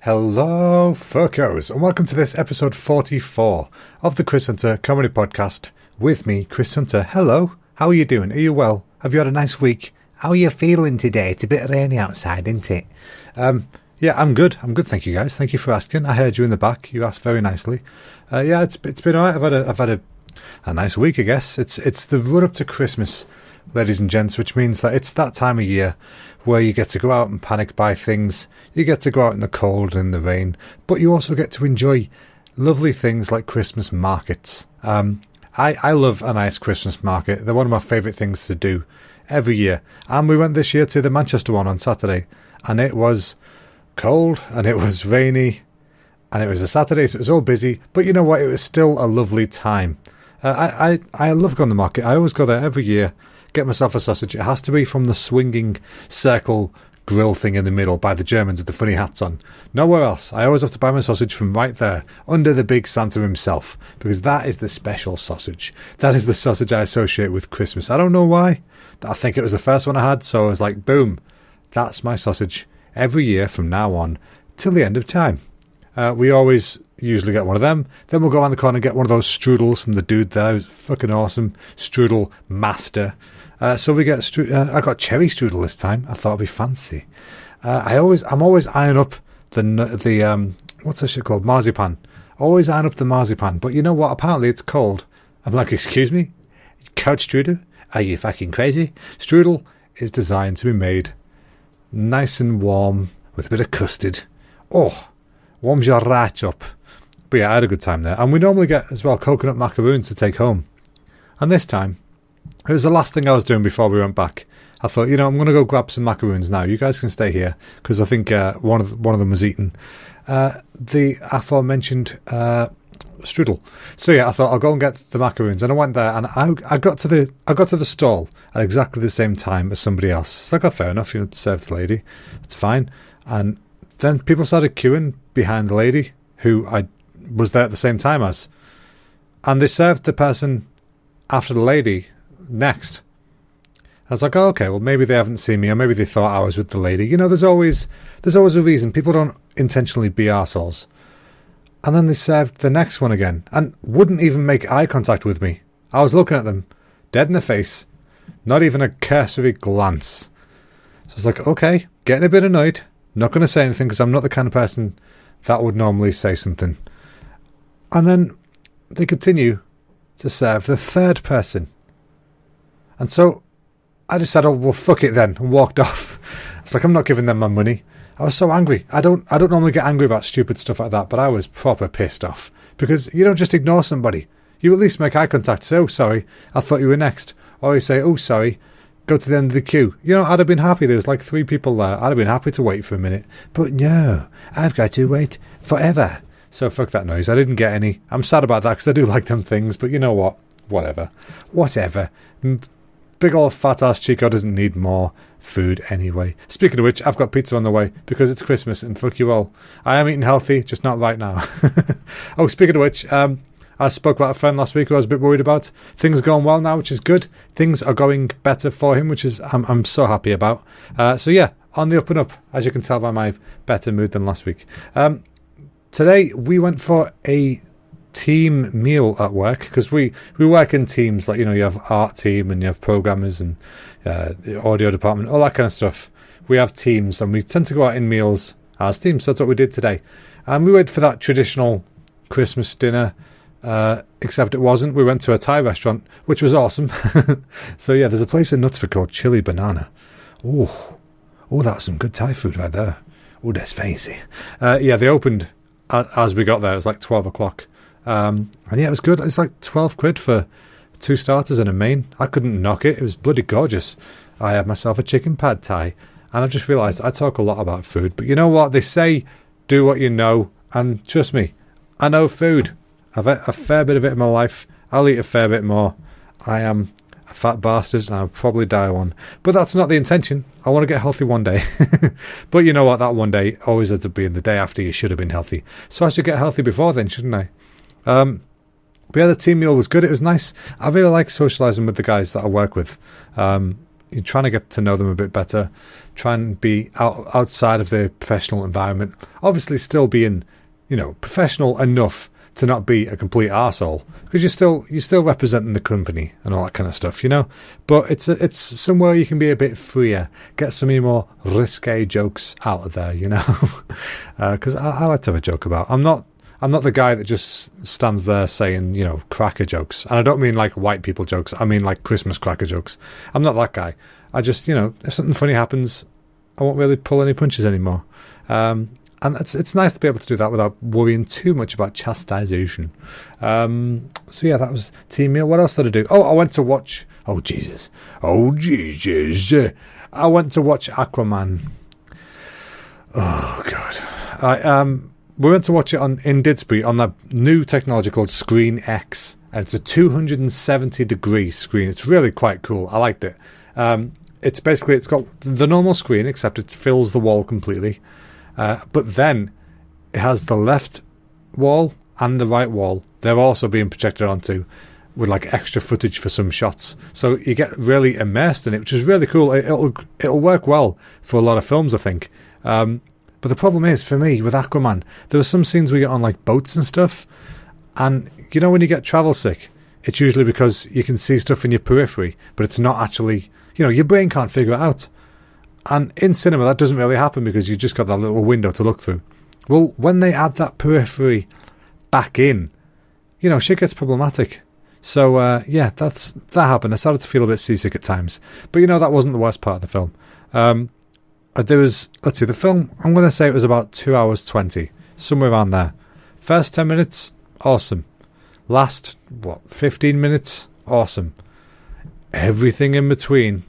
Hello, fuckos, and welcome to this episode 44 of the Chris Hunter Comedy Podcast with me, Chris Hunter. Hello, how are you doing? Are you well? Have you had a nice week? How are you feeling today? It's a bit rainy outside, isn't it? Yeah, I'm good. Thank you, guys. Thank you for asking. I heard you in the back. You asked very nicely. Yeah, it's been alright. I've had a nice week, I guess. It's the run up to Christmas, ladies and gents, which means that it's that time of year where you get to go out and panic buy things. You get to go out in the cold and in the rain, but you also get to enjoy lovely things like Christmas markets. I love a nice Christmas market. They're one of my favourite things to do every year. And we went this year to the Manchester one on Saturday, and it was cold and it was rainy and it was a Saturday, so it was all busy. But you know what? It was still a lovely time. I love going to the market. I always go there every year, get myself a sausage. It has to be from the swinging circle grill thing in the middle by the Germans with the funny hats on. Nowhere else. I always have to buy my sausage from right there, under the big Santa himself, because that is the special sausage. That is the sausage I associate with Christmas. I don't know why. I think it was the first one I had, so I was like, boom, that's my sausage every year from now on till the end of time. We always usually get one of them. Then we'll go around the corner and get one of those strudels from the dude there who's fucking awesome. Strudel master. So we get I got cherry strudel this time. I thought it'd be fancy. I'm always eyeing up the what's that shit called? Marzipan. Always eyeing up the marzipan. But you know what? Apparently it's cold. I'm like, excuse me? Couch strudel? Are you fucking crazy? Strudel is designed to be made nice and warm with a bit of custard. Oh, warms your right up. But yeah, I had a good time there. And we normally get as well coconut macaroons to take home. And this time, it was the last thing I was doing before we went back. I thought, I'm going to go grab some macaroons now. You guys can stay here because I think one of them was eaten. The aforementioned strudel. So yeah, I thought I'll go and get the macaroons, and I went there, and I got to the stall at exactly the same time as somebody else. So I got fair enough, serve the lady, it's fine. And then people started queuing behind the lady who I was there at the same time as, and they served the person after the lady next. I was like, oh, okay, well maybe they haven't seen me, or maybe they thought I was with the lady. There's always a reason. People don't intentionally be arseholes. And then they served the next one again and wouldn't even make eye contact with me. I was looking at them, dead in the face, not even a cursory glance. So I was like, okay, getting a bit annoyed, not going to say anything because I'm not the kind of person that would normally say something. And then they continue to serve the third person. And so I just said, oh, well, fuck it then, and walked off. It's like, I'm not giving them my money. I was so angry. I don't normally get angry about stupid stuff like that, but I was proper pissed off. Because you don't just ignore somebody. You at least make eye contact. Say, oh, sorry, I thought you were next. Or you say, oh, sorry, go to the end of the queue. I'd have been happy. There was like 3 people there. I'd have been happy to wait for a minute. But no, I've got to wait forever. So fuck that noise. I didn't get any. I'm sad about that because I do like them things, but you know what? Whatever. Big old fat ass Chico doesn't need more food anyway. Speaking of which, I've got pizza on the way because it's Christmas and fuck you all. I am eating healthy, just not right now. Oh, speaking of which, I spoke about a friend last week who I was a bit worried about. Things are going well now, which is good. Things are going better for him, which is I'm so happy about. So yeah, on the up and up, as you can tell by my better mood than last week. Today we went for a team meal at work because we work in teams, like you have art team and you have programmers and the audio department, all that kind of stuff. We have teams and we tend to go out in meals as teams. So that's what we did today, and we went for that traditional Christmas dinner, except it wasn't. We went to a Thai restaurant, which was awesome. So yeah, there's a place in Knutsford called Chili Banana. Oh, that was some good Thai food right there. Oh, that's fancy. Yeah, they opened as we got there. It was like 12 o'clock. And yeah, it was good. It's like 12 quid for 2 starters and a main. I couldn't knock it. It was bloody gorgeous. I had myself a chicken pad thai, and I just realised I talk a lot about food. But you know what? They say, do what you know, and trust me, I know food. I've had a fair bit of it in my life. I'll eat a fair bit more. I am a fat bastard, and I'll probably die one. But that's not the intention. I want to get healthy one day. But you know what? That one day always ends up being the day after you should have been healthy. So I should get healthy before then, shouldn't I? But yeah, the team meal was good. It was nice. I really like socialising with the guys that I work with. you're trying to get to know them a bit better, try and be outside of the professional environment. Obviously, still being, professional enough to not be a complete arsehole, because you're still representing the company and all that kind of stuff, But it's somewhere you can be a bit freer, get some of your more risque jokes out of there, Because I like to have a joke about. I'm not the guy that just stands there saying, cracker jokes. And I don't mean like white people jokes. I mean like Christmas cracker jokes. I'm not that guy. I just, if something funny happens, I won't really pull any punches anymore. And it's nice to be able to do that without worrying too much about chastisation. So yeah, that was team meal. What else did I do? Oh, I went to watch... Oh, Jesus. I went to watch Aquaman. Oh, God. We went to watch it in Didsbury on that new technology called Screen X. And it's a 270-degree screen. It's really quite cool. I liked it. It's got the normal screen, except it fills the wall completely. But then it has the left wall and the right wall. They're also being projected onto with like extra footage for some shots. So you get really immersed in it, which is really cool. It'll work well for a lot of films, I think. But the problem is, for me, with Aquaman, there are some scenes we get on like boats and stuff. And when you get travel sick, it's usually because you can see stuff in your periphery, but it's not actually, your brain can't figure it out. And in cinema, that doesn't really happen because you just got that little window to look through. Well, when they add that periphery back in, shit gets problematic. So, yeah, that happened. I started to feel a bit seasick at times. But, that wasn't the worst part of the film. There was, let's see, the film, I'm going to say it was about 2 hours 20, somewhere around there. First 10 minutes, awesome. Last, 15 minutes, awesome. Everything in between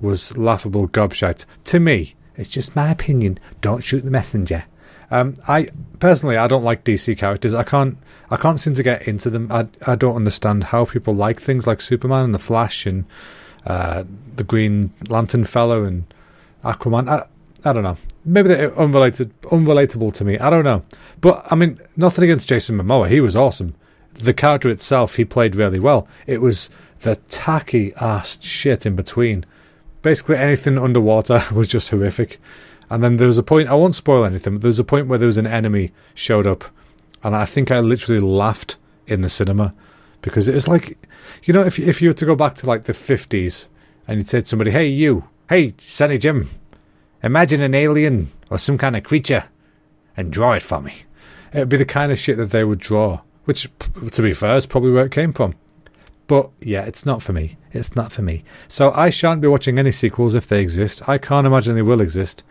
was laughable gobshite. To me, it's just my opinion. Don't shoot the messenger. I don't like DC characters. I can't seem to get into them. I don't understand how people like things like Superman and the Flash and the Green Lantern fella and Aquaman. I don't know. Maybe they're unrelatable to me. I don't know. But I mean, nothing against Jason Momoa. He was awesome. The character itself, he played really well. It was the tacky ass shit in between. Basically anything underwater was just horrific. And then there was a point, I won't spoil anything, but there was a point where there was an enemy showed up, and I think I literally laughed in the cinema, because it was like, if you were to go back to like the 50s and you'd say to somebody, hey Sonny Jim, imagine an alien or some kind of creature and draw it for me. It would be the kind of shit that they would draw, which, to be fair, is probably where it came from. But yeah, it's not for me. It's not for me. So I shan't be watching any sequels if they exist. I can't imagine they will exist.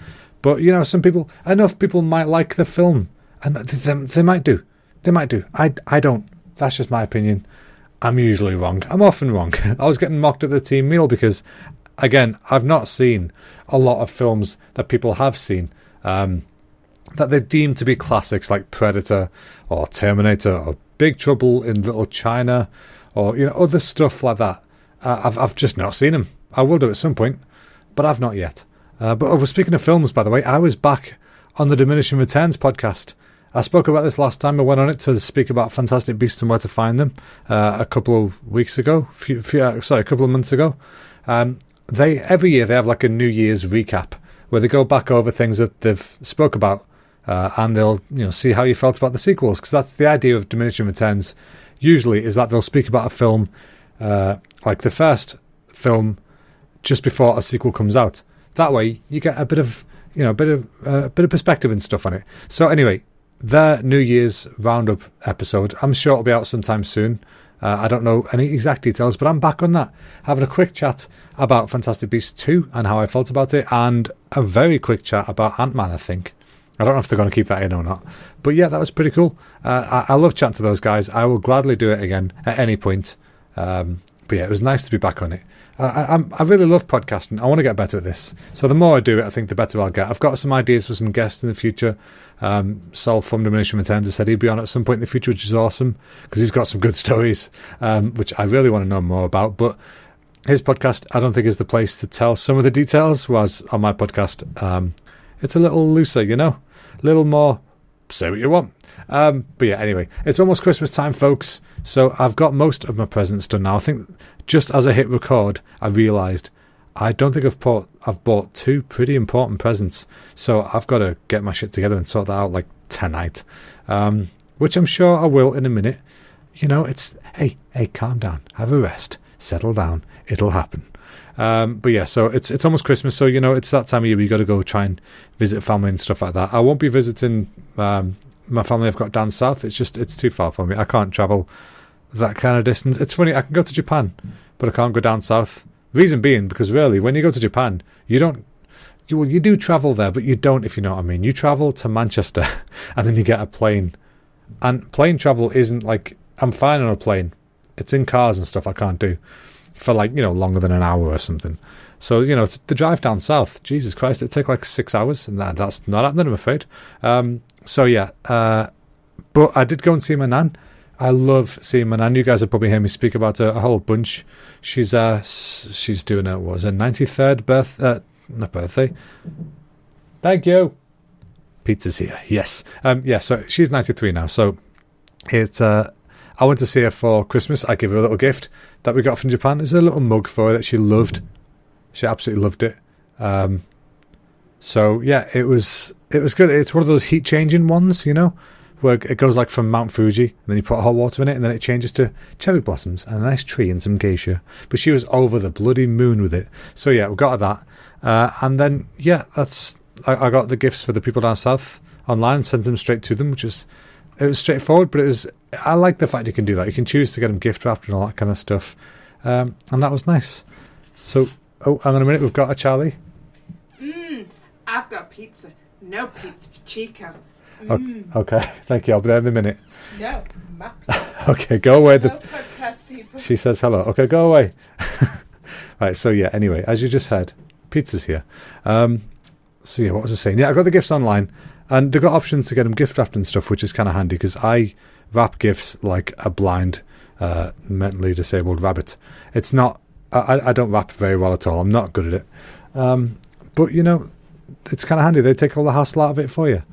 But, enough people might like the film. And they might do. They might do. I don't. That's just my opinion. I'm usually wrong. I'm often wrong. I was getting mocked at the team meal because, again, I've not seen a lot of films that people have seen that they deem to be classics, like Predator or Terminator or Big Trouble in Little China, or other stuff like that. I've just not seen them. I will do at some point, but I've not yet. But speaking of films, by the way, I was back on the Diminishing Returns podcast. I spoke about this last time. I went on it to speak about Fantastic Beasts and where to find them a couple of months ago. Every year they have like a New Year's recap where they go back over things that they've spoke about, and they'll see how you felt about the sequels, because that's the idea of Diminishing Returns. Usually is that they'll speak about a film, like the first film, just before a sequel comes out. That way you get a bit of perspective and stuff on it. So anyway, their New Year's roundup episode, I'm sure it'll be out sometime soon. I don't know any exact details, but I'm back on that, having a quick chat about Fantastic Beasts 2 and how I felt about it, and a very quick chat about Ant-Man, I think. I don't know if they're going to keep that in or not. But yeah, that was pretty cool. I love chatting to those guys. I will gladly do it again at any point. But yeah, it was nice to be back on it. I really love podcasting. I want to get better at this. So the more I do it, I think the better I'll get. I've got some ideas for some guests in the future. Sol from Diminishing Returns has said he'd be on at some point in the future, which is awesome, because he's got some good stories, which I really want to know more about. But his podcast, I don't think, is the place to tell some of the details, whereas on my podcast, it's a little looser, a little more say what you want. But yeah, anyway, it's almost Christmas time, folks, so I've got most of my presents done now. I think just as I hit record, I realised I don't think I've bought two pretty important presents, so I've got to get my shit together and sort that out like tonight, which I'm sure I will in a minute. You know, it's hey, calm down, have a rest, settle down, it'll happen. But yeah, so it's almost Christmas, so you know it's that time of year where you got to go try and visit family and stuff like that. I won't be visiting my family I've got down south. It's too far for me. I can't travel that kind of distance. It's funny, I can go to Japan, but I can't go down south. Reason being, because really, when you go to Japan, you do travel there, but you don't, if you know what I mean. You travel to Manchester, and then you get a plane. And plane travel isn't like, I'm fine on a plane. It's in cars and stuff I can't do for like, you know, longer than an hour or something. So, you know, the drive down south, Jesus Christ, it'd take like 6 hours, and that's not happening, I'm afraid. So yeah, but I did go and see my nan. I love seeing my nan. You guys have probably heard me speak about her a whole bunch. She's doing her 93rd not birthday. Thank you. Pizza's here. Yes. Yeah. So she's 93 now. So I went to see her for Christmas. I gave her a little gift that we got from Japan. It's a little mug for her that she loved. She absolutely loved it. So yeah, it was good. It's one of those heat changing ones, you know, where it goes like from Mount Fuji, and then you put hot water in it, and then it changes to cherry blossoms and a nice tree and some geisha. But she was over the bloody moon with it. So yeah, we got her that. And then, yeah, I got the gifts for the people down south online and sent them straight to them, it was straightforward, but I like the fact you can do that. You can choose to get them gift wrapped and all that kind of stuff. And that was nice. So, hang on a minute, we've got a Charlie. I've got pizza. No pizza for Chico. Okay, thank you. I'll be there in a minute. No, okay, go away. no podcast people. She says hello. Okay, go away. Right, so yeah, anyway, as you just heard, pizza's here. So yeah, what was I saying? Yeah, I got the gifts online, and they've got options to get them gift wrapped and stuff, which is kind of handy, because I wrap gifts like a blind, mentally disabled rabbit. It's not, I don't wrap very well at all. I'm not good at it. But, you know, it's kind of handy. They take all the hassle out of it for you.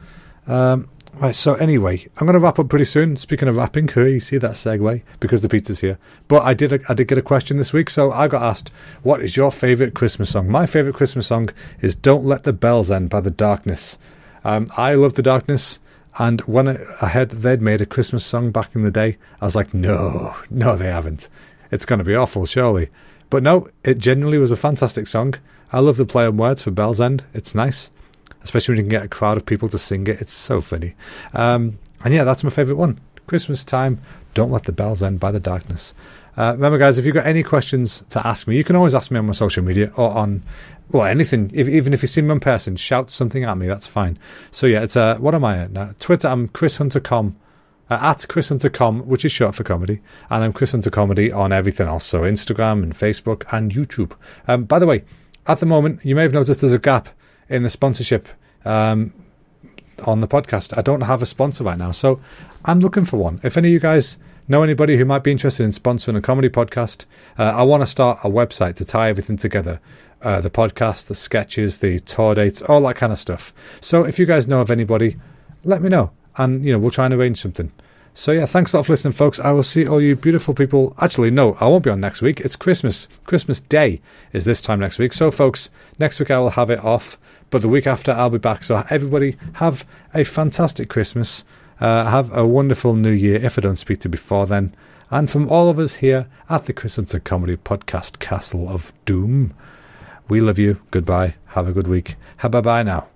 Right, so anyway, I'm going to wrap up pretty soon. Speaking of wrapping, you see that segue, because the pizza's here. But I did get a question this week, so I got asked, what is your favourite Christmas song? My favourite Christmas song is Don't Let the Bells End by The Darkness. I love The Darkness, and when I heard that they'd made a Christmas song back in the day, I was like, no, they haven't. It's going to be awful, surely. But no, it genuinely was a fantastic song. I love the play on words for Bells End. It's nice. Especially when you can get a crowd of people to sing it. It's so funny. And yeah, that's my favourite one. Christmas time, Don't Let the Bells End by The Darkness. Remember, guys, if you've got any questions to ask me, you can always ask me on my social media or on, well, anything. Even if you see me in person, shout something at me. That's fine. So yeah, it's what am I at now? Twitter, I'm ChrisHunterCom. At ChrisHunterCom, which is short for comedy. And I'm Chris Hunter Comedy on everything else. So Instagram and Facebook and YouTube. By the way, at the moment, you may have noticed there's a gap in the sponsorship on the podcast. I don't have a sponsor right now, so I'm looking for one. If any of you guys know anybody who might be interested in sponsoring a comedy podcast, I want to start a website to tie everything together. The podcast, the sketches, the tour dates, all that kind of stuff. So if you guys know of anybody, let me know, and you know, we'll try and arrange something. So yeah, thanks a lot for listening, folks. I will see all you beautiful people. Actually, no, I won't be on next week. It's Christmas. Christmas Day is this time next week. So folks, next week I will have it off, but the week after I'll be back. So everybody have a fantastic Christmas. Have a wonderful New Year if I don't speak to you before then. And from all of us here at the Chris Hunter Comedy Podcast Castle of Doom, we love you. Goodbye. Have a good week. Bye-bye now.